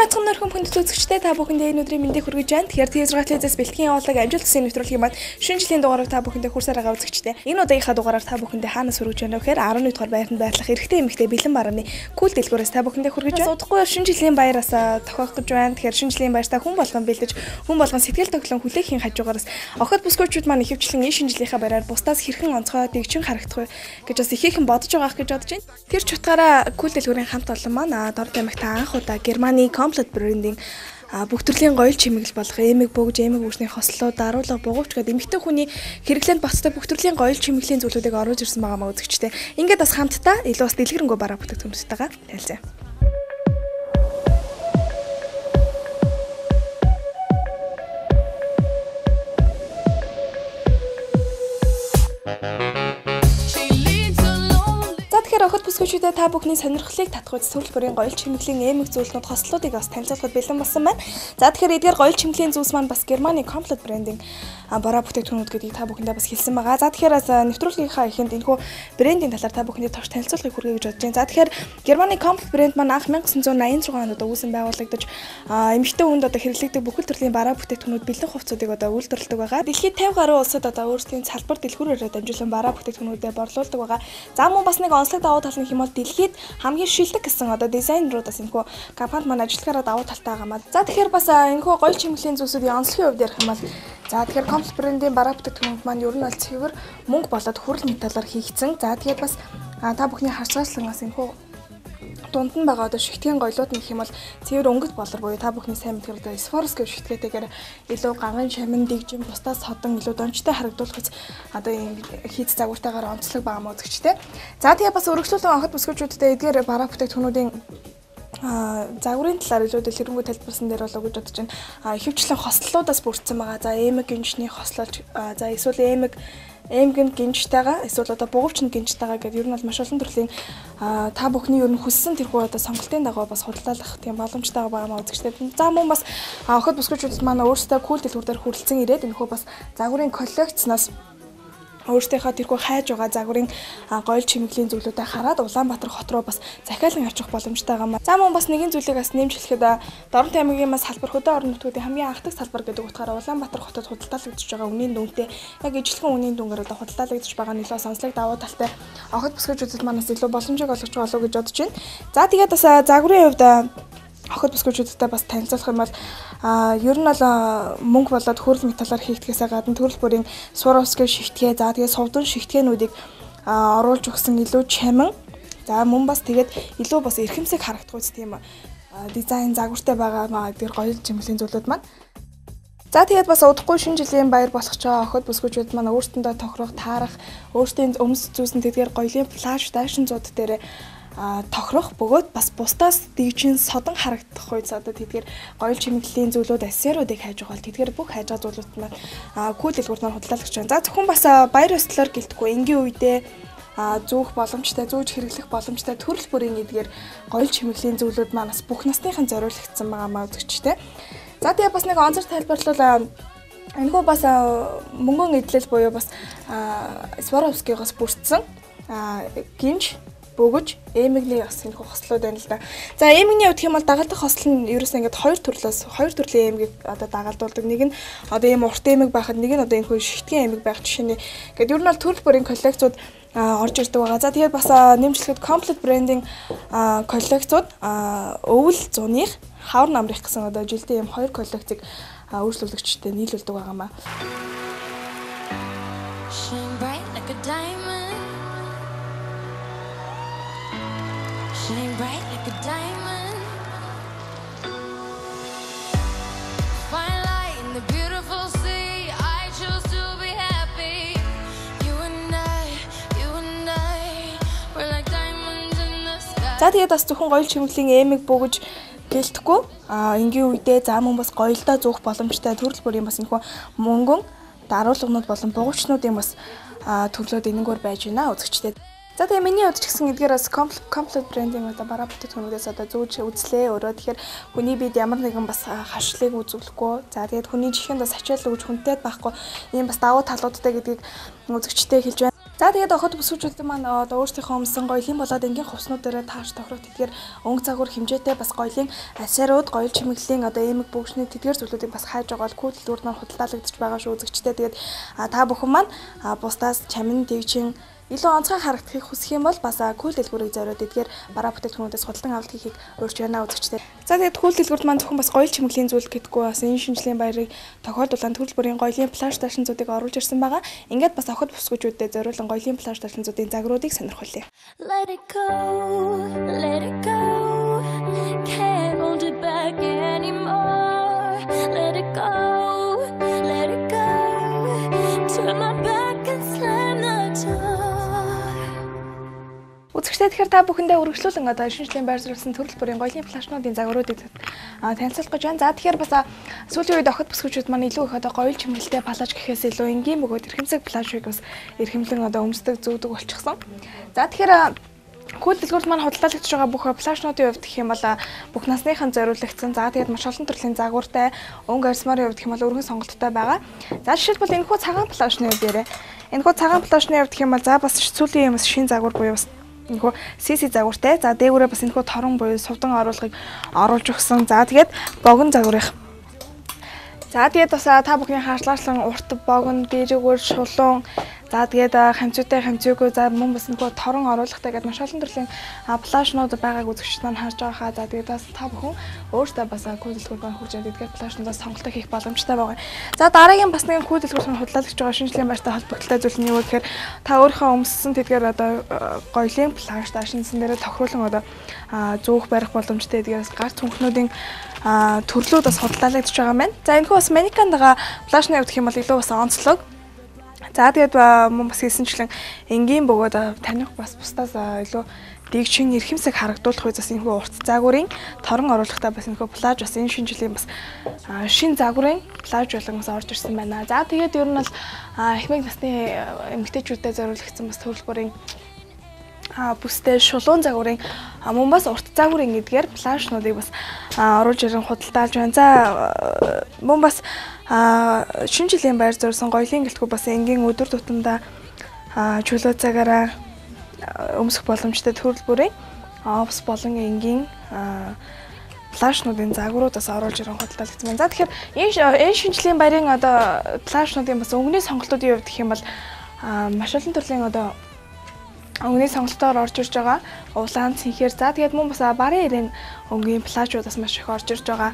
бацхан нөрхөн хүндэт үзэгчтэй та бүхэндээ энэ өдрийн мэндийг хүргэж байна. Тэгэхээр T6-ээс бэлтгэн явуулдаг амжилт төсний нэвтрүүлгийн маань шинэ жилийн дугаараар та бүхэндээ хүрсээр байгаа үзэгчтэй. Энэ удаагийнхаа дугаараар та бүхэндээ хаанаас хүргэж байна вэ гэхээр 11 дугаар байранд байрлах эрэгтэй эмэгтэй бэлэн барааны кул дэлгүүрээс та бүхэндээ хүргэж байна. Удахгүй шинэ жилийн баяраас тохиох гэж байна. Тэгэхээр шинэ жилийн баяртаа хүн болгон бэлдэж, хүн болгон сэтгэл тоглон хүлээхийн хажуугаараас охид бүсгүйчүүд маань ихэвчлэн энэ шинэ жилийнхаа баяраар бусдаас хэрхэн онцгой дэгчин харагдах вэ гэж бас ихээхэн бодож байгаах гэж бодож байна. Тэр ч утгаараа кул дэлгүүрийн хамт олон маань Дор Дамагт анх удаа Германы Complete брендинг бүх төрлийн гоёл чимэглэл болох эмэг бөгж эмэг үүсний хослоо даруулга бугуйч гэдэг эмэгтэй хүний хэрэглээнд баттай бүх төрлийн гоёл чимэглэлийн зүйлүүдийг оруулж ирсэн байгаа маа үзэгчтэй. Ингээд бас хамтдаа илүү бас дэлгэрэнгүй бараа бүтээгдэхүүнтэйгээ танилцъя. Охид бүсгүйчүүдэд та бүхний сонирхлыг татгууж сөрөл бүрийн гоёл чимэглэлийн эмэг зүйлснүүд хослуудыг бас танилцуулахад бэлэн болсон байна. За тэгэхээр эдгээр гоёл чимэглэлийн зүйлс маань бас Германы Complete брендинг бараа бүтээгдэхүүнүүд гэдгийг та бүхэндээ бас хэлсэн байгаа. За тэгэхээр бас нэвтрүүлгийнхаа эхэнд энэхүү брендийн талаар та бүхэндээ товч танилцуулгыг хүргэе гэж бодож байна. За тэгэхээр Германы Complete брэнд маань анх 1986 онд үүсэн байгуулагдаж эмэгтэй хүнд хэрэглэгдэх бүхэл төрлийн бараа бүтээгдэхүүнүүд бэлэн хувцсуудыг үйлдвэрлэдэг байгаа. Дэлхийд 50 гаруй улсад өөрсдийн салбар дэлгүүрээр дамжуулан бараа бүтээгдэхүүнүүдэд борлуулдаг байгаа. За мөн бас нэг онцлог давуу тал нь хэмээл дэлхийд хамгийн шилдэг гэсэн дизайнеруудаас энэхүү компанид маань ажиллахаараа давуу талтай байгаа маа. За тэгэхээр бас энэхүү гоёл чимэглэлийн зүйлсүүдийн онцлогийн хувьд ярих юм бол за тэгэхээр Complete брендийн бараа бүтээгдэхүүнүүд маань ер нь бол цэвэр мөнгө болоод хүрэл металлаар хийгдсэн. За тэгээд бас та бүхний харцааслангаас энэхүү дунд нь байгаа шигтгэн гоёлууд нь гэх юм бол цэвэр өнгөт болор буюу та бүхний сайн мэдгээр Swarovski шигтгээтэйгээр илүү ганган шамин дэгжин бусдаас содон илүү дончтой харагдуулах ийм хийц загвартайгаар онцлог байгаа мó үзэгчтэй. За тэгээ бас өргөжлүүлэн охид бүсгүйчүүдтэй эдгээр бараа бүтээгдэхүүнүүдийн загварын талаар илүү дэлгэрэнгүй тайлбарсан дээр болоо гэж бодож байна. Ихэвчлэн хослолуудаас бүрдсэн байгаа. За эмэг гинжний хослолж за эсвэл эмгэн гинжтэйгаа эсвэл бугуйчны гинжтэйгаа гэдэг ер нь бол маш олон төрлийн та бүхний ер нь хүссэн тэрхүү сонголтын дагуу бас худалдаалах тийм боломжтой байгаа маа үзэгчтэй. За мөн бас охид бүсгүйчүүд маань өөрсдөө кул дэлгүүрээр хүрэлцэн ирээд энэхүү бас загварын коллекцноос өөртөөхөө тэрхүү хайж байгаа загварын гоёл чимэглэлийн зүйлүүдээ хараад Улаанбаатар хот руу бас захиалан очих боломжтой байгаа маа. За мөн бас нэгэн зүйлийг бас нэмж хэлэхэд Дорнот аймгийн бас салбар хөдөө орон нутгуудын хамгийн анхдаг салбар гэдэг утгаараа Улаанбаатар хотод худалдаалагдж байгаа үнийн дүнтэй яг ижилхэн үнийн дүнгээр худалдаалагдж байгаа нь илүү сонслог давуу талтай охид бүсгүйчүүдэд манаас илүү боломжийг олгож байгаа болов гэж бодож байна. За тэгээд бас загварын хувьд охид бүсгүйчүүдтэй бас танилцуулах юм бол ер нь бол мөнгө болоод хүрэл металлаар хийгдгээсээ гадна төрөл бүрийн Swarovski шигтгээ за тэгээд совдон шигтгээнүүдийг оруулж өгсөн илүү чамин за мөн бас тэгээд илүү бас эрхэмсэг харагдах үс тийм дизайн загвартай байгаа маа эдгээр гоёл чимэглэлийн зүйлүүд маань. За тэгээд бас удахгүй шинэ жилийн баяр болох ч охид бүсгүйчүүд маань өөрсдөндөө тохирох, таарах, өөрсдийн өмс зүүсэн тэдгээр гоёлын флаш дайшин зууд дээр тохирох бөгөөд бас бусдаас дэгжин содон харагдах үед тэдгээр гоёл чимэглэлийн зүйлүүд ассеруудыг хайж байгаа бол тэдгээр бүх хайж байгаа зүйлүүд маань кул дэлгүүрт маань худалдаалагч байна. За зөвхөн бас баяр ёслолоор гэлтгүй энгийн үедээ зүүх боломжтой, зүүж хэрэглэх боломжтой төрөл бүрийн эдгээр гоёл чимэглэлийн зүйлүүд маань бас бүх насныхан зориулагдсан байгаа маа үзэгчтэй. За тэгээ бас нэг онцор тайлбарлал энэхүү бас мөнгөн эдлэл буюу бас Swarovski-гоос бүрдсэн гинж бөгөж эмэгний бас энэ хослууд байна л да. За эмэгний хувьд юм бол дагалдах хосол нь ерөөсөө ингээд хоёр төрлийн эмгийг дагалдуулдаг. Нэг нь ийм урт эмэг байхад нэг нь энэ хөө шигтгэн эмэг байх жишээ нь. Ингээд ер нь бол төрөл бүрийн коллекцууд орж ирдэг байгаа. За тэгээд бас нэмжлэхэд Complete брендинг коллекцууд өвөл зуных хавар намрах гэсэн жилдээ ийм хоёр коллекцийг үйлчлүүлэгчтэй нийлүүлдэг байгаа маа. Shine bright like a diamond. Fine light in the beautiful sea. I choose to be happy. You and I, we're like diamonds in the sky. За тэгээд бас зөвхөн гоёл чимэглэлийн эмэг бөгж гэлтэхгүй энгийн үедээ за мөн бас гоёлдоо зүүх боломжтой төрөл бүрийн бас энэхүү мөнгөн даруулгынууд болон бугуйчнуудын бас төрлөөд энэгээр байж байна үзэгчтэй. За тэгээ миний удаж гисэн эдгээр бас Complete брендинг бараа бүтээгдэхүүнүүдээс зүүж үзлээ өөрөө. Тэгэхээр хүний бид ямар нэгэн бас хашлыг үзүүлэхгүй. За тэгээд хүний чихэнд бас ачаалал өгж хүнтэй байхгүй ийм бас давуу талуудтай гэдгийг үзэгчтэй хэлж байна. За тэгээд охид бүсгүүчүүд маань одоо өөрсдийнхөө өмсөн гоёлын болоод энгийн хувцснууд дээр тааш тохирох тэдгээр өнгө загвар хэмжээтэй бас гоёлын асаарууд гоёл чимэглэлийн одоо эмэг бөгшний тэдгээр зүйлүүдийг бас хайж байгаа бол кул дэлгүүрд маань худалдаалагдчих байгаа шүү үзэгчтэй. Тэгээд та бүхэн маань бусдаас чамин тэгчин илүү онцгой харагдахыг хүсэх юм бол бас кул дэлгүүрийг зориод эдгээр бараа бүтээгдэхүүнүүдээс худалдан авалт хийхийг урьж байна үзэгчтэй. За тэгээд кул дэлгүүрт маань зөвхөн бас гоёл чимэглэлийн зүйл гэдэггүй бас энэ шинжлэлийн баярыг тохиолдуулан төрөл бүрийн гоёлын пляж даашинзуудыг оруулж ирсэн байгаа. Ингээд бас охид бүсгүүчүүдэд зориулан гоёлын пляж даашинзуудын загваруудыг сонирхолтой. Let it go, let it go. Can't hold it back anymore. Let it go, let it go. Turn my back and slam the door. Үзэгчтэй тэгэхээр та бүхэндээ үргэлжлүүлэн одоо шинжлэлийн байр суурилсан төрөл бүрийн гоёлын пляжнуудын загваруудыг танилцуулах гэж байна. За тэгэхээр бас сүүлийн үед охид бүсгүүчүүд маань илүү их одоо гоёл чимэглэлтэй пляж гэхээс илүү энгийн бөгөөд эрхэмсэг пляжыг бас эрхэмлэн одоо өмсдөг зүүдэг болчихсон. За тэгэхээр кул дэлгүүрт маань худалдаалагдж байгаа бүх пляжнуудын хувьд гэх юм бол бүх насныхан зориулагдсан. За тэгээд маш олон төрлийн загвартай, өнгө арьсмарын хувьд гэх юм бол өргөн сонголттой байгаа. За жишээлбэл энэхүү цагаан пляжны хувьд ярэ. Энэхүү цагаан пляжны хувьд гэх юм бол за бас сүүлийн юм шин загвар буюу бас энэхүү CC загвартай. За дээгүүрээ бас энэхүү торон буюу сувдан оруулахыг оруулж өгсөн. За тэгээд богино загварыг. За тэгээд бас та бүхний харшлаачлан урт богино, дээрүүгээр шулуун. За тэгээд хамцуутай хамцуугүй за мөн бас нөгөө торон оруулахтай гэдэг маш олон төрлийн пляжнууд байгааг үзэгчд маань харж байгаа хаа. За тэгээд бас та бүхэн өөртөө бас кул дэлгүүр маань хурж эдгээр пляжнуудаас сонголтоо хийх боломжтой байгаа. За дараагийн бас нэгэн кул дэлгүүр маань худалдаалж байгаа шинжлэлийн байртай холбогдолтой зүйл нь юу вэ гэхээр та өөрийнхөө өмссөн тэдгээр одоо гоёлын пляж даашинсан дээр тохируулан одоо зөөх барих боломжтой эдгээрээс гарц хөнхнүүдийн төрлүүд бас худалдаалагдж байгаа юм байна. За энэхүү бас Маниканд байгаа пляжны хувьд гэх юм бол илүү бас онцлог. За тэгээд мөн бас хэлсэнчлэн энгийн бөгөөд таних бас бусдаас илүү дэгчин эрхэмсэг харагдуулах үе бас энэхүү урт загварын торон оруулахтаа бас энэхүү пляж бас энэ шинжилгээ бас шин загварын пляж болон бас орж ирсэн байна. За тэгээд ер нь бол эхмэг насны эмэгтэйчүүдэд зориулагдсан бас төрөл бүрийн бүстэй шулуун загварын мөн бас урт загварын эдгээр пляжнуудыг бас оруулж ирэн худалдаалж байна. За мөн бас шинжилгээний байр зориулсан гоёлын гэлтгүй бас энгийн өдөр тутамдаа чөлөө цагаараа өмсөх боломжтой төрөл бүрийн офс болон энгийн пляжнуудын загваруудаас оруулж ирэн худалдаалагдсан байна. За тэгэхээр энэ шинжилгээний баярын одоо пляжнуудын бас өнгөний сонголтуудын хувьд гэх юм бол маш олон төрлийн одоо өнгөний сонголтоор орж ирж байгаа. Улаан, цэнхэр. За тэгээд мөн бас барын эрийн өнгөний пляжуудаас маш их орж ирж байгаа.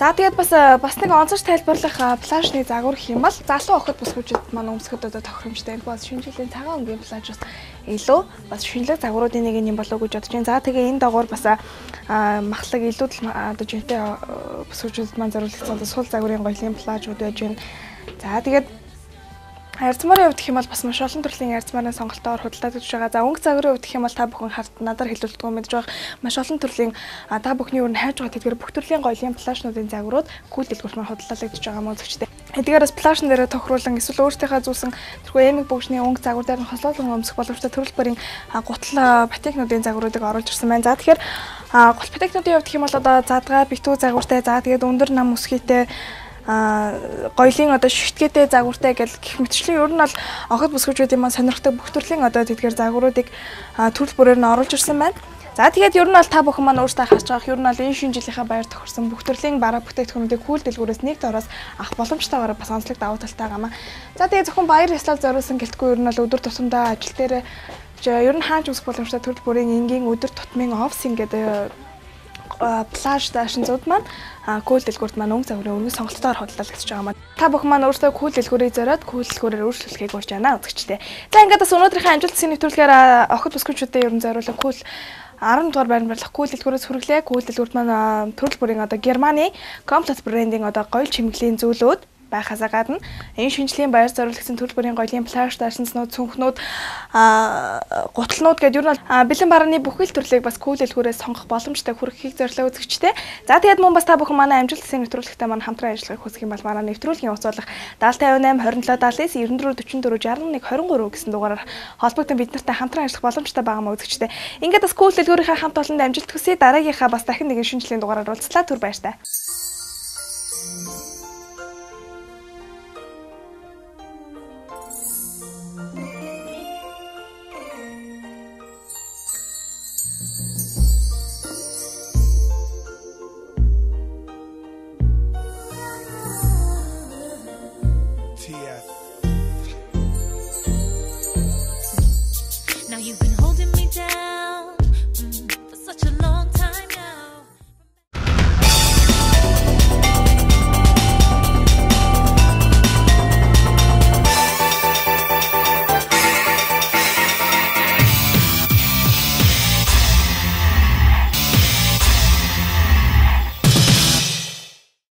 За тэгээд бас нэг онцгой тайлбарлах пляжны загвар гэх юм бол залуу охид бүсгүүчид маань өмсөхөд одоо тохиромжтой. Энэ бас шинжилгээний цагаан өнгөний пляжаас илүү бас шинэлэг загваруудын нэг юм болов уу гэж бодож байна. За тэгээ энэ дагуур бас махлаг илүүд одоо жинтэй бүсгүүчид маань зориулсан сул загварын гоёлын пляжууд байж байна. За тэгээд арьцмарын хувьд гэх юм бол бас маш олон төрлийн арьцмарын сонголтоор худалдаалагдж байгаа. За өнгө загварын хувьд гэх юм бол та бүхэн хард надаар хэлүүлдэг юм мэдж байгаа маш олон төрлийн та бүхний өөр нь хайж байгаа тэдгээр бүх төрлийн гоёлын пляжнуудын загварууд кул дэлгүүрт маань худалдаалагдж байгаа мөн зөвчтэй. Эдгээрээс пляжн дээр тохируулан эсвэл өөртөөхөө зүүсэн тэрхүү эмэг бөгшний өнгө загвар дээр нь хослуулан өмсөх боломжтой төрөл бүрийн гутал батикнуудын загваруудыг оруулж ирсэн байна. За тэгэхээр гол батикнуудын хувьд гэх юм бол одоо задгаа битүү загвартай. За тэгээд өндөр нам өсгийтэй гоёлын одоо шигтгээтэй загвартай гэх мэтчлэн ер нь бол охид бүсгүүчүүдийн маань сонирхдаг бүх төрлийн одоо тэдгээр загваруудыг төрөл бүрээр нь оруулж ирсэн байна. За тэгээд ер нь бол та бүхэн маань өөрсдөө харж байгаа ер нь бол энэ шинжилгээнийхээ баяр тохирсон бүх төрлийн бараа бүтээгдэхүүнүүдийг кул дэлгүүрээс нэг дороос авах боломжтойгоор бас онцлог давуу талтай байгаа маа. За тэгээд зөвхөн баяр ёслол зориулсан гэлтгүй ер нь бол өдөр тутамдаа ажил дээр ер нь хааж үсэх боломжтой төрөл бүрийн энгийн өдөр тутмын офс ингээд пляж даашинзууд маань кул дэлгүүрт маань өнгө загварын өнгө сонголтоор худалдаалагдж байгаа маань. Та бүхэн маань өөрсдөө кул дэлгүүрийг зориод кул дэлгүүрээр өөрчлөлтийг урьж байна үзэгчтэй. За ингээд бас өнөөдрийнхээ амжилтын нэвтрүүлгээр охид бүсгүүчүүдэд ер нь зориулсан кул 10 дугаар байранд барилах кул дэлгүүрээс хүргэлээ. Кул дэлгүүрт маань төрөл бүрийн одоо Германы комплект брендинг одоо гоёл чимэглэлийн зүйлүүд байхаасаа гадна энэ шинжилгээний баяр зориулагдсан төрөл бүрийн гоёлын пляж даашинзнууд, цүнхнүүд, гуталнууд гэдэг ер нь бэлэн барааны бүхэл төрлийг бас кул дэлгүүрээс сонгох боломжтой хүргэхийг зорилоо үзэгчтэй. За тэгээд мөн бас та бүхэн манай амжилтын нэвтрүүлэгтээ маань хамтран ажиллахыг хүсэх юм бол манай нэвтрүүлгийн уус болох 7058 27 79 94 44 61 23 гэсэн дугаараар холбогдсон бид нартай хамтран ажиллах боломжтой байгаа маа үзэгчтэй. Ингээд бас кул дэлгүүрийнхээ хамт олонд амжилт хүсье. Дараагийнхаа бас дахин нэгэн шинжилгээний дугаараар уулзлаа. Түр баяртай.